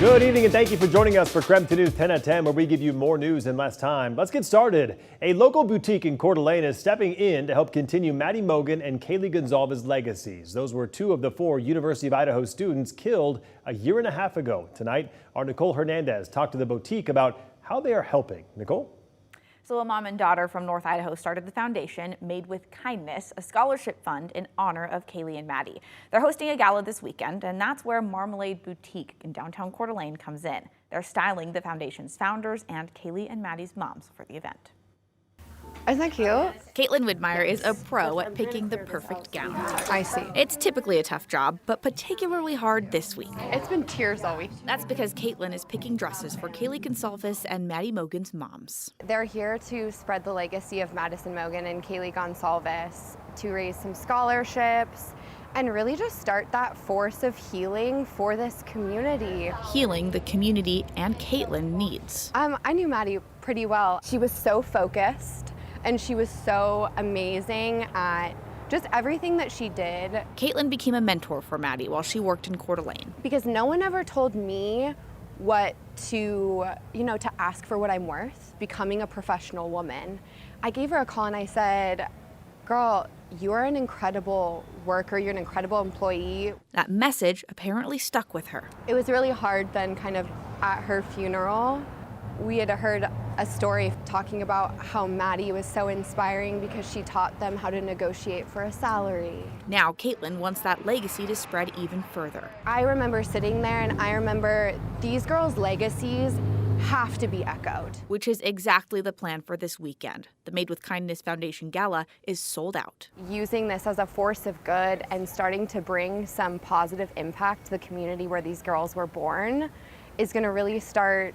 Good evening and thank you for joining us for KREM 2 News 10 at 10, where we give you more news in less time. Let's get started. A local boutique in Coeur d'Alene is stepping in to help continue Maddie Mogen and Kaylee Gonzalez's legacies. Those were two of the four University of Idaho students killed a year and a half ago. Tonight, our Nicole Hernandez talked to the boutique about how they are helping. Nicole? So a mom and daughter from North Idaho started the foundation Made with Kindness, a scholarship fund in honor of Kaylee and Maddie. They're hosting a gala this weekend, and that's where Marmalade Boutique in downtown Coeur d'Alene comes in. They're styling the foundation's founders and Kaylee and Maddie's moms for the event. Isn't that cute? Caitlin Widmeyer is a pro at picking the perfect gown. I see. It's typically a tough job, but particularly hard this week. It's been tears all week. That's because Caitlin is picking dresses for Kaylee Gonzalez and Maddie Mogen's moms. They're here to spread the legacy of Madison Mogen and Kaylee Gonzalez, to raise some scholarships and really just start that force of healing for this community. Healing the community and Caitlin needs. I knew Maddie pretty well. She was so focused and she was so amazing at just everything that she did. Caitlin became a mentor for Maddie while she worked in Coeur d'Alene. Because no one ever told me what to ask for what I'm worth, becoming a professional woman. I gave her a call and I said, girl, you're an incredible worker, you're an incredible employee. That message apparently stuck with her. It was really hard then kind of at her funeral. We had heard a story talking about how Maddie was so inspiring because she taught them how to negotiate for a salary. Now Caitlin wants that legacy to spread even further. I remember sitting there and I remember these girls' legacies have to be echoed. Which is exactly the plan for this weekend. The Made with Kindness Foundation Gala is sold out. Using this as a force of good and starting to bring some positive impact to the community where these girls were born is going to really start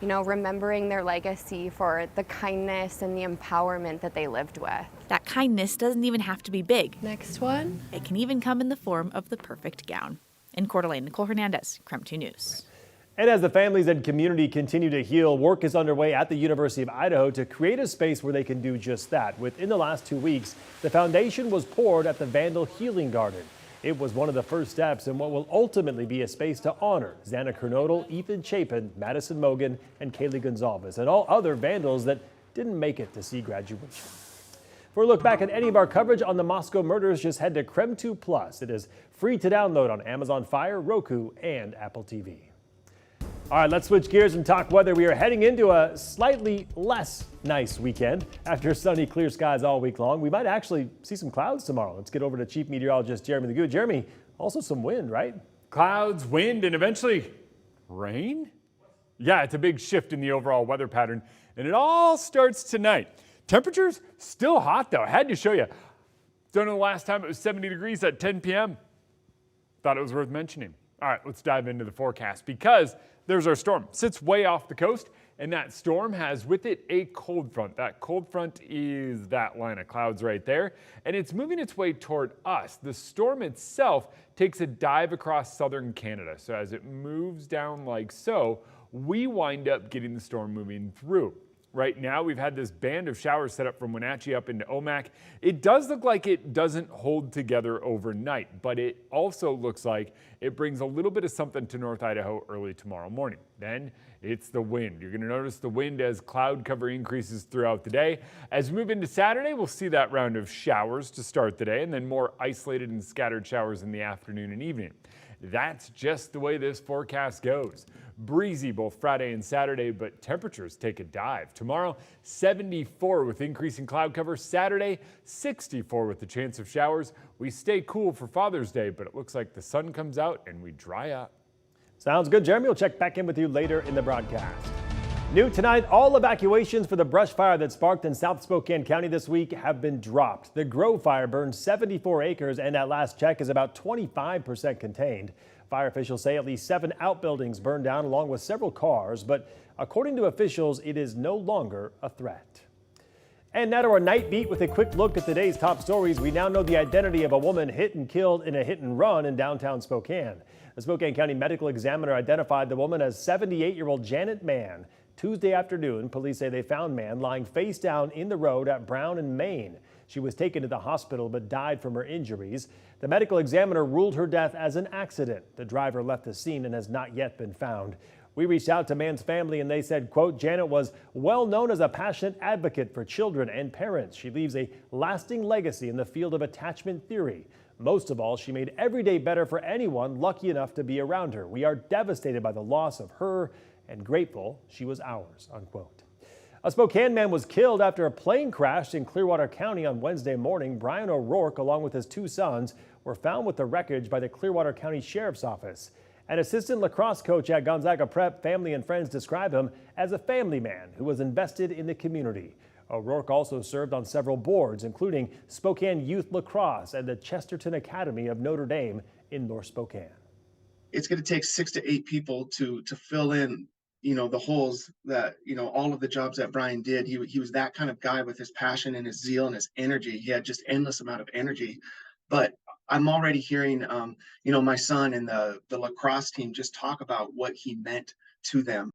remembering their legacy for the kindness and the empowerment that they lived with. That kindness doesn't even have to be big. Next one. It can even come in the form of the perfect gown. In Coeur d'Alene, Nicole Hernandez, KREM 2 News. And as the families and community continue to heal, work is underway at the University of Idaho to create a space where they can do just that. Within the last 2 weeks, the foundation was poured at the Vandal Healing Garden. It was one of the first steps in what will ultimately be a space to honor Xana Kernodle, Ethan Chapin, Madison Mogen, and Kaylee Gonzalez, and all other Vandals that didn't make it to see graduation. For a look back at any of our coverage on the Moscow murders, just head to KREM 2 Plus. It is free to download on Amazon Fire, Roku, and Apple TV. All right, let's switch gears and talk weather. We are heading into a slightly less nice weekend. After sunny, clear skies all week long, we might actually see some clouds tomorrow. Let's get over to Chief Meteorologist Jeremy the Good. Jeremy, also some wind, right? Clouds, wind, and eventually rain? Yeah, it's a big shift in the overall weather pattern, and it all starts tonight. Temperatures still hot, though. I had to show you. Don't know the last time it was 70 degrees at 10 p.m. Thought it was worth mentioning. All right, let's dive into the forecast because there's our storm. Sits way off the coast, and that storm has with it a cold front. That cold front is that line of clouds right there, and it's moving its way toward us. The storm itself takes a dive across southern Canada. So as it moves down like so, we wind up getting the storm moving through. Right now, we've had this band of showers set up from Wenatchee up into Omak. It does look like it doesn't hold together overnight, but it also looks like it brings a little bit of something to North Idaho early tomorrow morning. Then it's the wind. You're going to notice the wind as cloud cover increases throughout the day. As we move into Saturday, we'll see that round of showers to start the day and then more isolated and scattered showers in the afternoon and evening. That's just the way this forecast goes. Breezy both Friday and Saturday, but temperatures take a dive. Tomorrow, 74 with increasing cloud cover. Saturday, 64 with the chance of showers. We stay cool for Father's Day, but it looks like the sun comes out and we dry up. Sounds good, Jeremy. We'll check back in with you later in the broadcast. New tonight, all evacuations for the brush fire that sparked in South Spokane County this week have been dropped. The Grove fire burned 74 acres and at last check is about 25% contained. Fire officials say at least 7 outbuildings burned down along with several cars, but according to officials, it is no longer a threat. And now to our night beat with a quick look at today's top stories. We now know the identity of a woman hit and killed in a hit and run in downtown Spokane. The Spokane County Medical Examiner identified the woman as 78-year-old Janet Mann. Tuesday afternoon, police say they found Mann lying face down in the road at Brown and Main. She was taken to the hospital but died from her injuries. The medical examiner ruled her death as an accident. The driver left the scene and has not yet been found. We reached out to Mann's family and they said, quote, Janet was well known as a passionate advocate for children and parents. She leaves a lasting legacy in the field of attachment theory. Most of all, she made every day better for anyone lucky enough to be around her. We are devastated by the loss of her and grateful she was ours, unquote. A Spokane man was killed after a plane crashed in Clearwater County on Wednesday morning. Brian O'Rourke, along with his 2 sons, were found with the wreckage by the Clearwater County Sheriff's Office. An assistant lacrosse coach at Gonzaga Prep, family and friends describe him as a family man who was invested in the community. O'Rourke also served on several boards, including Spokane Youth Lacrosse and the Chesterton Academy of Notre Dame in North Spokane. It's going to take 6 to 8 people to fill in, the holes that, all of the jobs that Brian did. He was that kind of guy with his passion and his zeal and his energy. He had just endless amount of energy. But I'm already hearing, my son and the lacrosse team just talk about what he meant to them.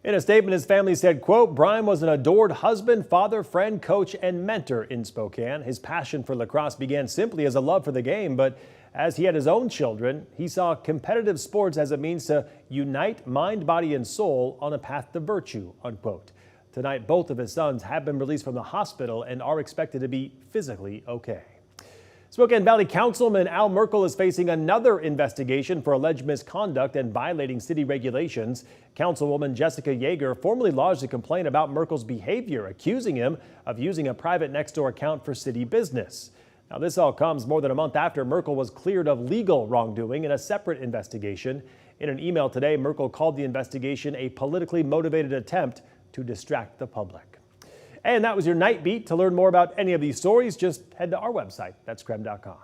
In a statement, his family said, quote, Brian was an adored husband, father, friend, coach, and mentor in Spokane. His passion for lacrosse began simply as a love for the game, but as he had his own children, he saw competitive sports as a means to unite mind, body, and soul on a path to virtue, unquote. Tonight, both of his sons have been released from the hospital and are expected to be physically okay. Spokane Valley Councilman Al Merkel is facing another investigation for alleged misconduct and violating city regulations. Councilwoman Jessica Yeager formally lodged a complaint about Merkel's behavior, accusing him of using a private Nextdoor account for city business. Now, this all comes more than a month after Merkel was cleared of legal wrongdoing in a separate investigation. In an email today, Merkel called the investigation a politically motivated attempt to distract the public. And that was your Night Beat. To learn more about any of these stories, just head to our website. That's KREM.com.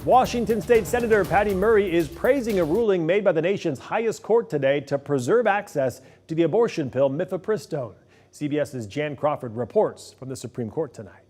Washington State Senator Patty Murray is praising a ruling made by the nation's highest court today to preserve access to the abortion pill mifepristone. CBS's Jan Crawford reports from the Supreme Court tonight.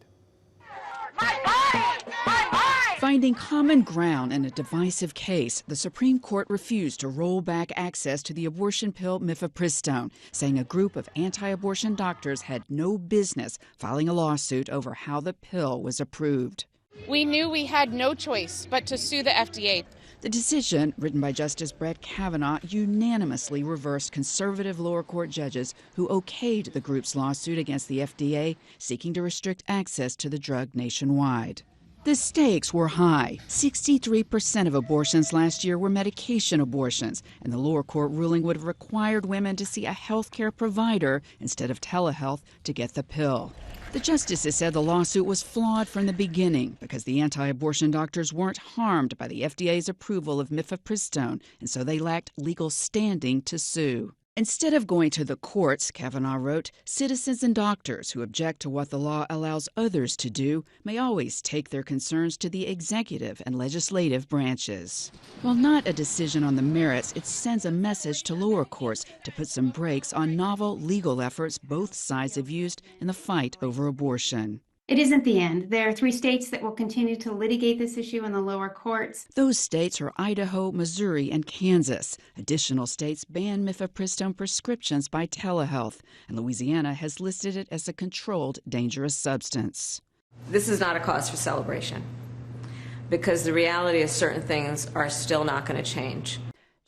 Finding common ground in a divisive case, the Supreme Court refused to roll back access to the abortion pill mifepristone, saying a group of anti-abortion doctors had no business filing a lawsuit over how the pill was approved. We knew we had no choice but to sue the FDA. The decision, written by Justice Brett Kavanaugh, unanimously reversed conservative lower court judges who okayed the group's lawsuit against the FDA, seeking to restrict access to the drug nationwide. The stakes were high. 63% of abortions last year were medication abortions, and the lower court ruling would have required women to see a health care provider instead of telehealth to get the pill. The justices said the lawsuit was flawed from the beginning because the anti-abortion doctors weren't harmed by the FDA's approval of mifepristone, and so they lacked legal standing to sue. Instead of going to the courts, Kavanaugh wrote, citizens and doctors who object to what the law allows others to do may always take their concerns to the executive and legislative branches. While not a decision on the merits, it sends a message to lower courts to put some brakes on novel legal efforts both sides have used in the fight over abortion. It isn't the end. There are 3 states that will continue to litigate this issue in the lower courts. Those states are Idaho, Missouri, and Kansas. Additional states ban mifepristone prescriptions by telehealth, and Louisiana has listed it as a controlled dangerous substance. This is not a cause for celebration, because the reality is certain things are still not going to change.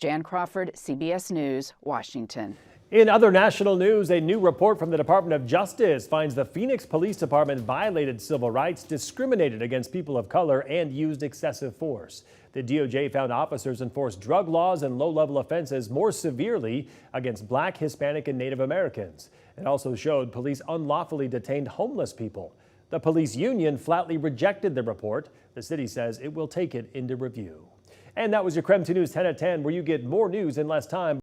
Jan Crawford, CBS News, Washington. In other national news, a new report from the Department of Justice finds the Phoenix Police Department violated civil rights, discriminated against people of color, and used excessive force. The DOJ found officers enforced drug laws and low-level offenses more severely against Black, Hispanic, and Native Americans. It also showed police unlawfully detained homeless people. The police union flatly rejected the report. The city says it will take it into review. And that was your KREM 2 News 10 at 10, where you get more news in less time.